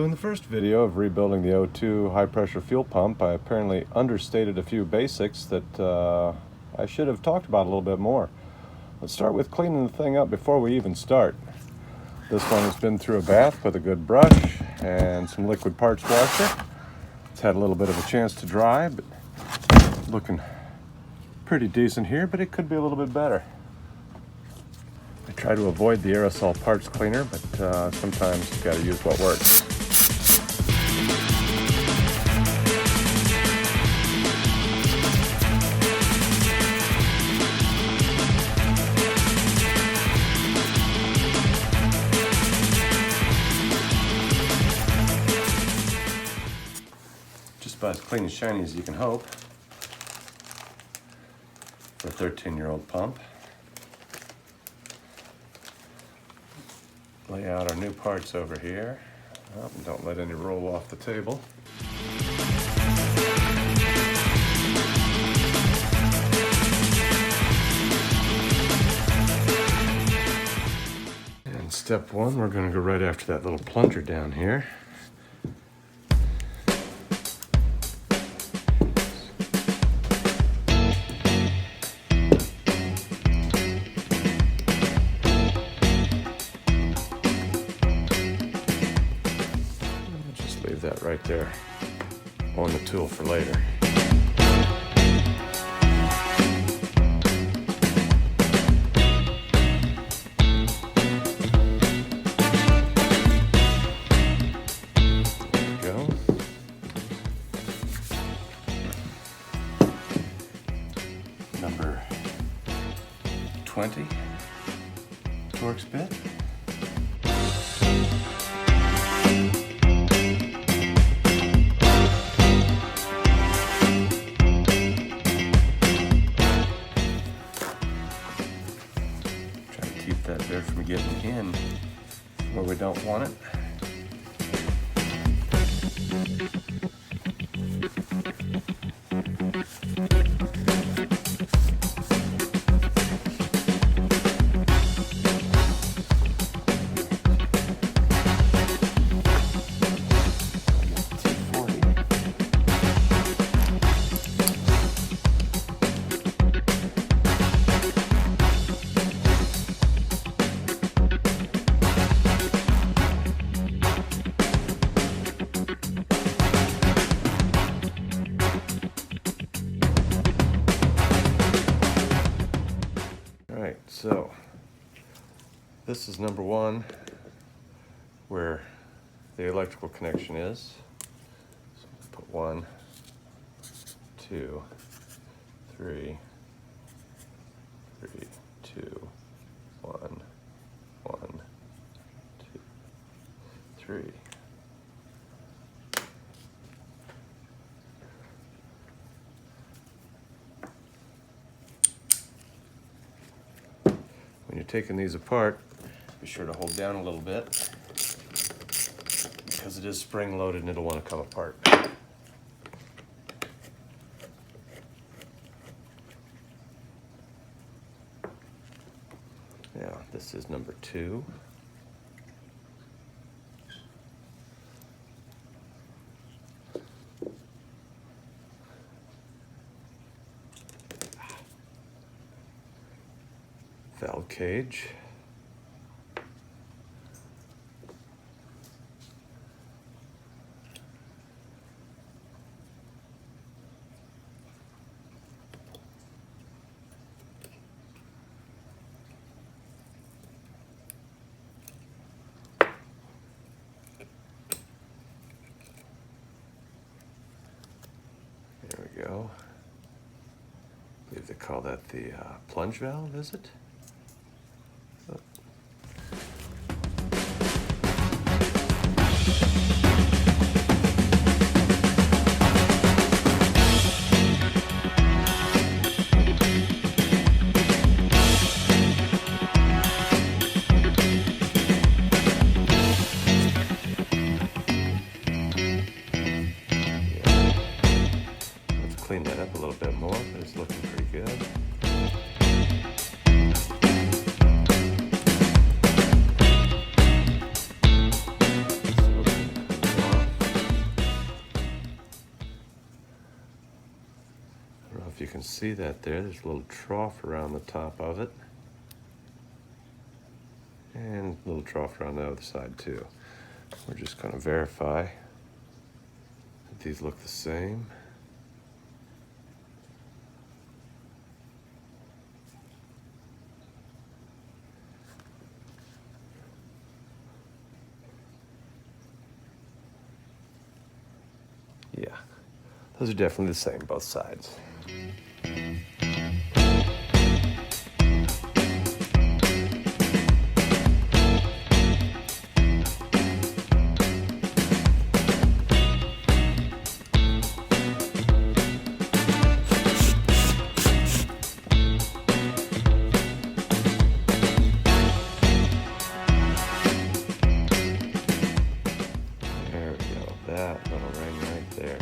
So in the first video of rebuilding the O2 high pressure fuel pump, I apparently understated a few basics that I should have talked about a little bit more. Let's start with cleaning the thing up before we even start. This one has been through a bath with a good brush and some liquid parts washer. It's had a little bit of a chance to dry, but looking pretty decent here, but it could be a little bit better. I try to avoid the aerosol parts cleaner, but sometimes you've got to use what works. Just about as clean and shiny as you can hope for a 13-year-old pump. Lay out our new parts over here. Oh, don't let any roll off the table. And step one, we're going to go right after that little plunger down here. Leave that right there on the tool for later. There we go. Number 20 Torx bit. Keep that there from getting in where we don't want it. So this is number one, where the electrical connection is. So let's put 1, 2, 3, 2, 1, 1, 2, 3. When you're taking these apart, be sure to hold down a little bit because it is spring loaded and it'll want to come apart. Now, this is number 2. Valve cage. There we go. I believe they call that the plunge valve, is it? Clean that up a little bit more, but it's looking pretty good. see that there. There's a little trough around the top of it. And a little trough around the other side too. We're just going to verify that these look the same. Yeah, those are definitely the same, both sides. There we go, that little ring right there.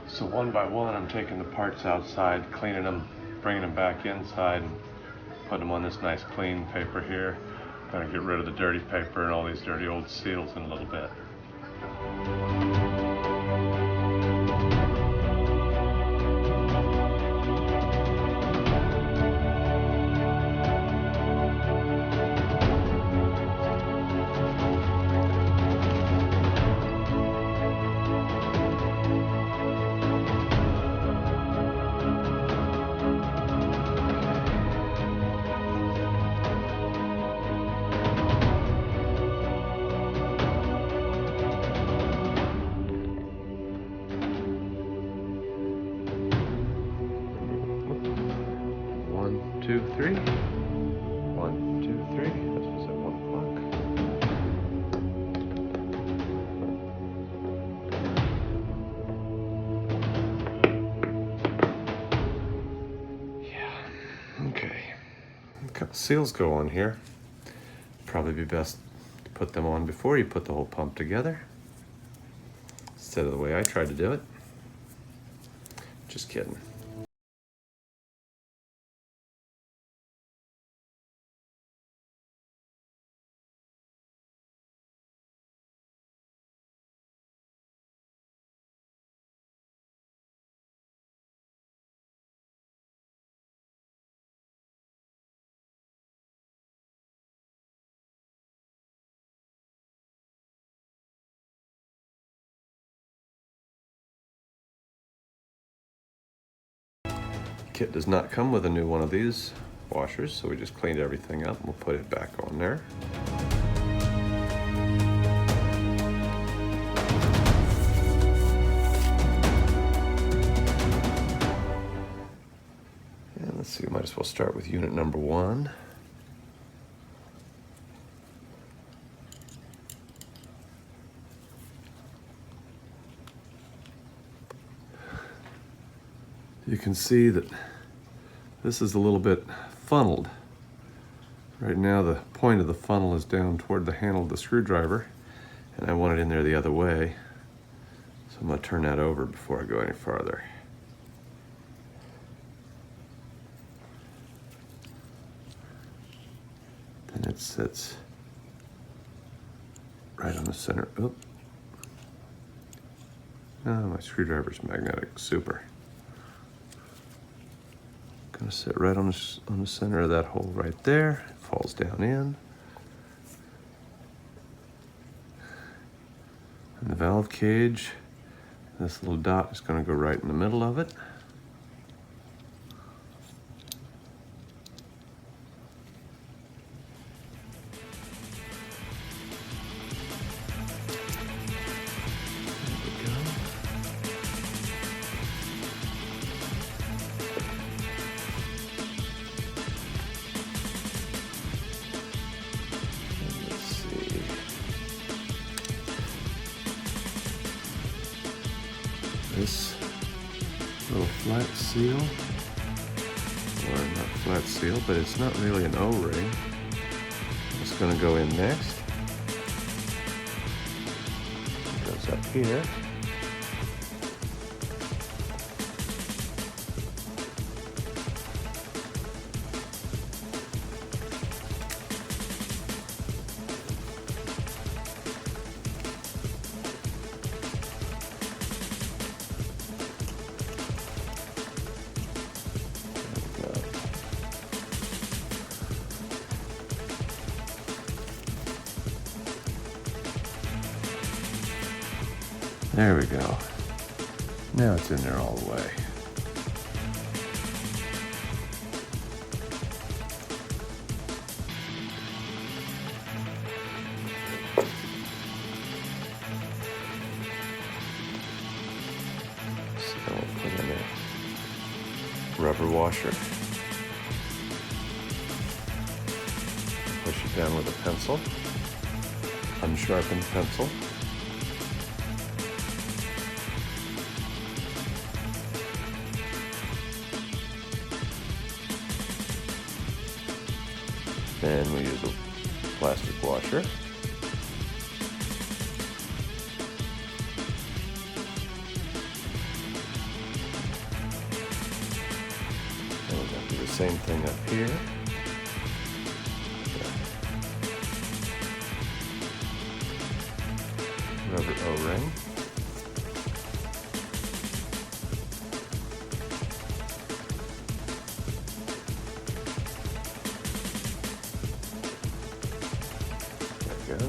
So one by one, I'm taking the parts outside, cleaning them, bringing them back inside, and putting them on this nice clean paper here. Gonna get rid of the dirty paper and all these dirty old seals in a little bit. Two, three. 1, 2, 3. This was at 1 o'clock. Yeah. Okay. A couple seals go on here. Probably be best to put them on before you put the whole pump together, instead of the way I tried to do it. Just kidding. Kit does not come with a new one of these. washers, so we just cleaned everything up and we'll put it back on there. And let's see, we might as well start with unit number 1. You can see that this is a little bit funneled. Right now the point of the funnel is down toward the handle of the screwdriver, and I want it in there the other way. So I'm going to turn that over before I go any farther. Then it sits right on the center. Oh, my screwdriver's magnetic. Super. Gonna sit right on the center of that hole right there. It falls down in. And the valve cage, this little dot is gonna go right in the middle of it. This little flat seal, or not flat seal, but it's not really an O-ring. It's going to go in next. It goes up here. There we go. Now it's in there all the way. So we'll put in a rubber washer. Push it down with a pencil, unsharpened pencil. Then we use a plastic washer. And we're going to do the same thing up here. Rubber O-ring. Goes.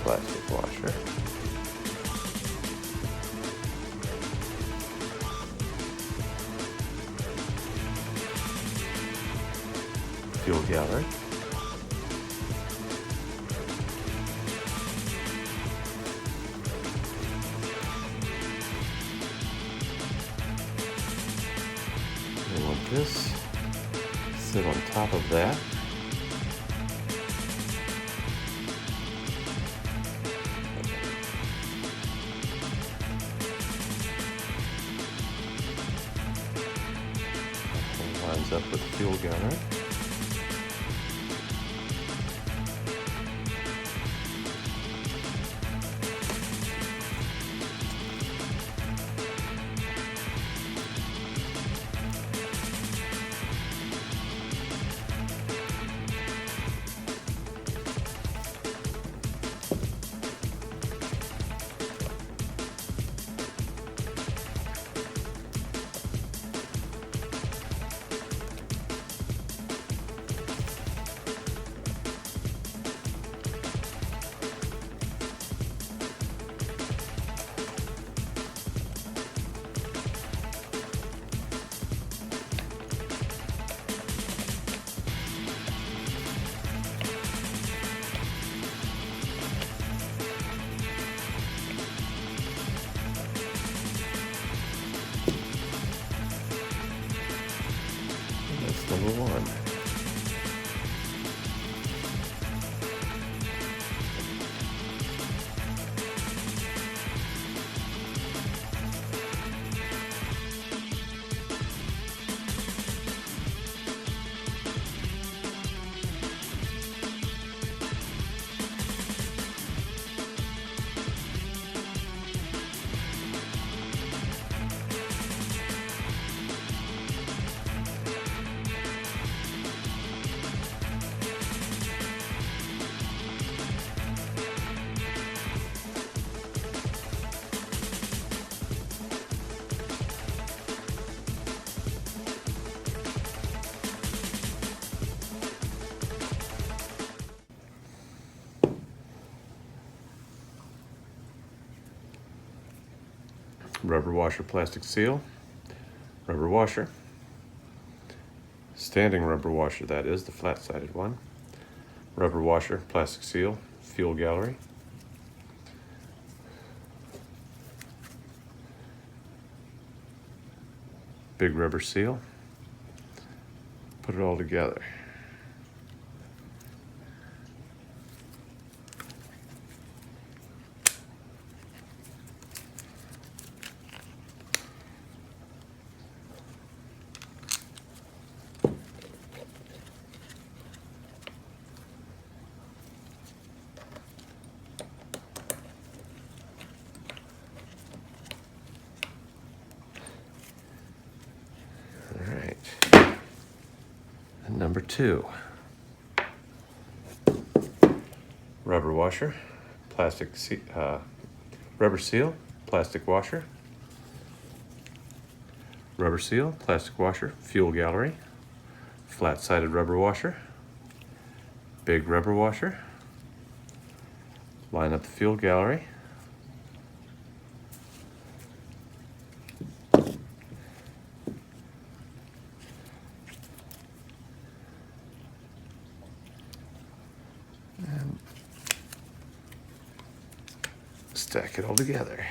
Plastic washer. Fuel gallery. We want this sit on top of that. That lines up with the fuel gallery. number one. Rubber washer, plastic seal, rubber washer, standing rubber washer, that is the flat-sided one, rubber washer, plastic seal, fuel gallery, big rubber seal, put it all together. And number two, rubber washer, rubber seal, plastic washer, rubber seal, plastic washer, fuel gallery, flat-sided rubber washer, big rubber washer, line up the fuel gallery, and stack it all together.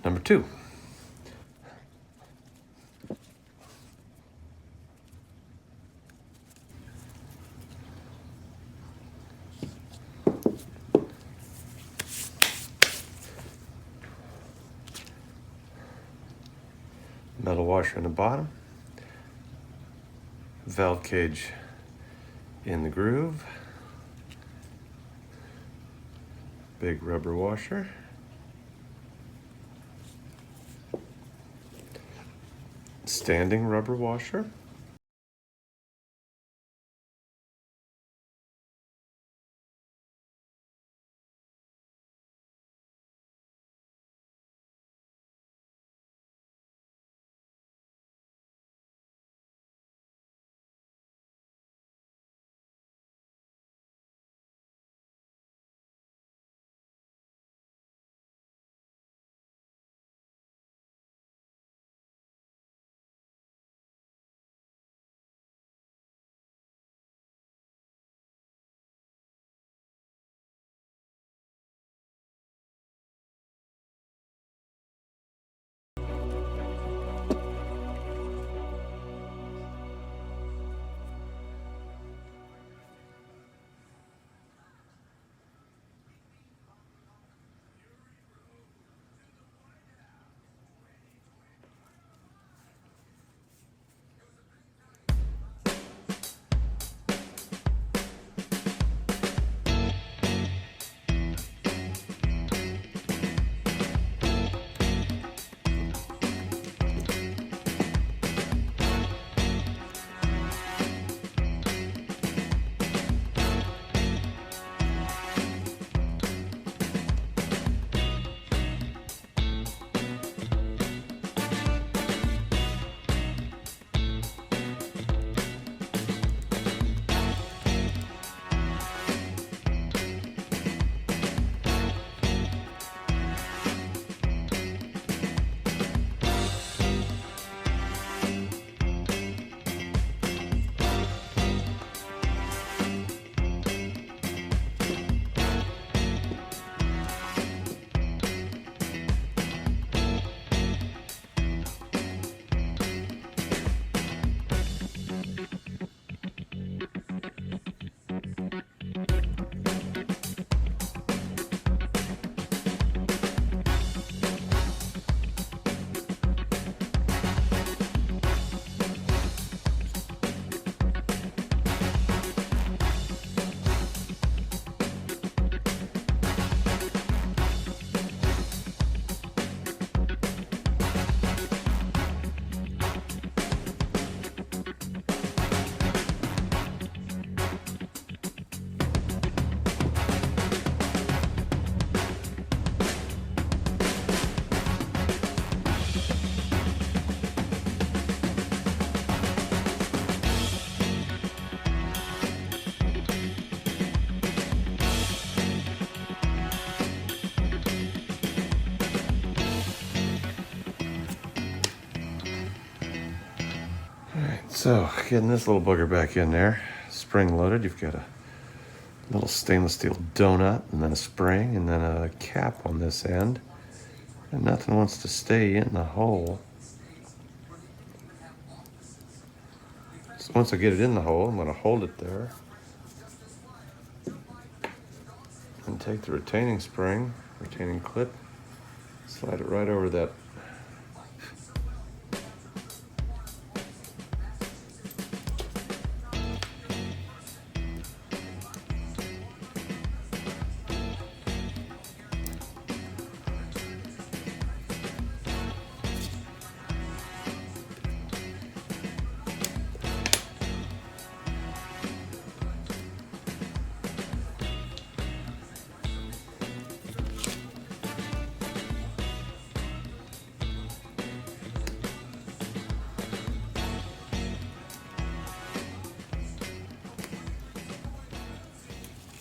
Number two, metal washer in the bottom, valve cage in the groove, big rubber washer, standing rubber washer, So, getting this little booger back in there, spring loaded. You've got a little stainless steel donut, and then a spring, and then a cap on this end. And nothing wants to stay in the hole. So once I get it in the hole, I'm going to hold it there. And take the retaining spring, retaining clip, slide it right over that.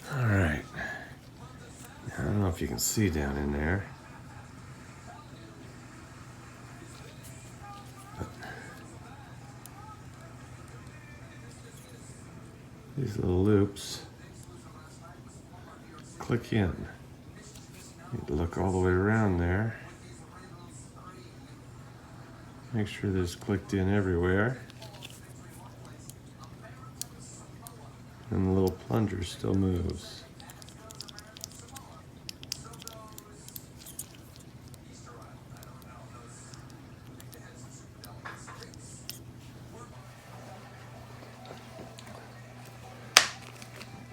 All right. I don't know if you can see down in there. But these little loops click in. Need to look all the way around there. Make sure that it's clicked in everywhere. And the little plunger still moves.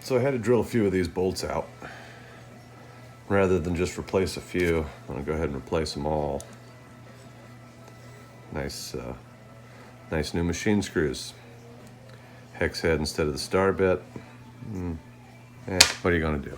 So I had to drill a few of these bolts out. Rather than just replace a few, I'm gonna go ahead and replace them all. Nice new machine screws. Hex head instead of the star bit. What are you gonna do?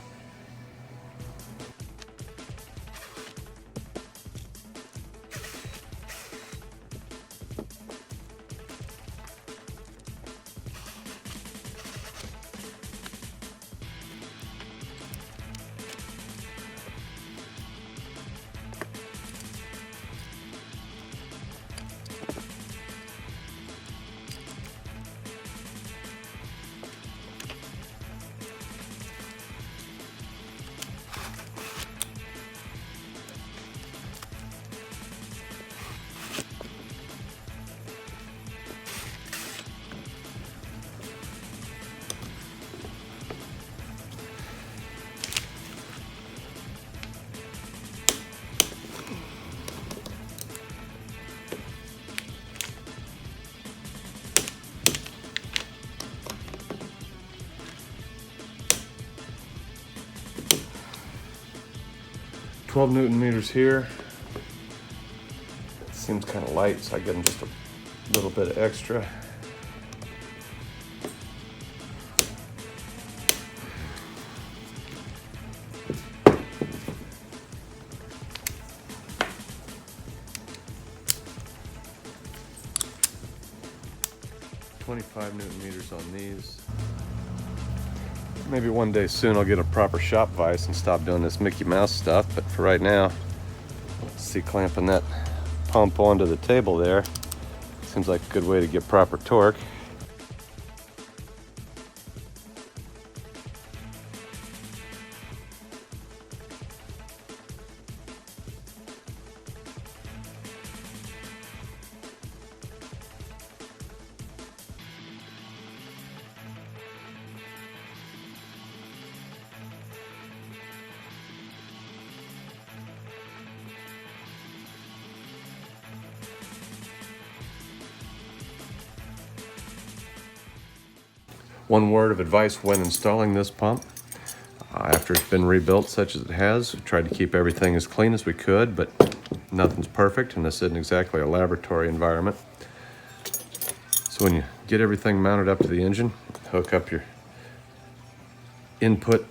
"12 Newton meters here." It seems kind of light, so I give them just a little bit of extra. "25 Newton meters on these." Maybe one day soon I'll get a proper shop vise and stop doing this Mickey Mouse stuff, but for right now, C-clamping that pump onto the table there seems like a good way to get proper torque. One word of advice when installing this pump. After it's been rebuilt such as it has, we tried to keep everything as clean as we could, but nothing's perfect, and this isn't exactly a laboratory environment. So when you get everything mounted up to the engine, hook up your input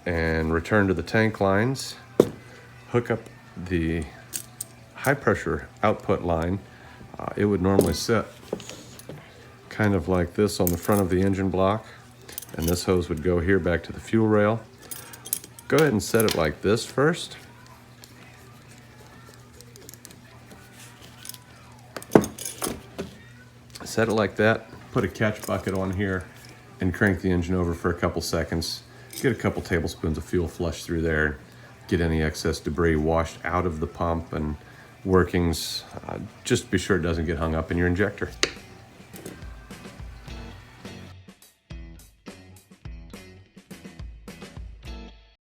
and return to the tank lines, hook up the high pressure output line. It would normally sit kind of like this on the front of the engine block, and this hose would go here back to the fuel rail. Go ahead and set it like this first. Set it like that, put a catch bucket on here and crank the engine over for a couple seconds. Get a couple tablespoons of fuel flush through there. Get any excess debris washed out of the pump and workings. Just be sure it doesn't get hung up in your injector.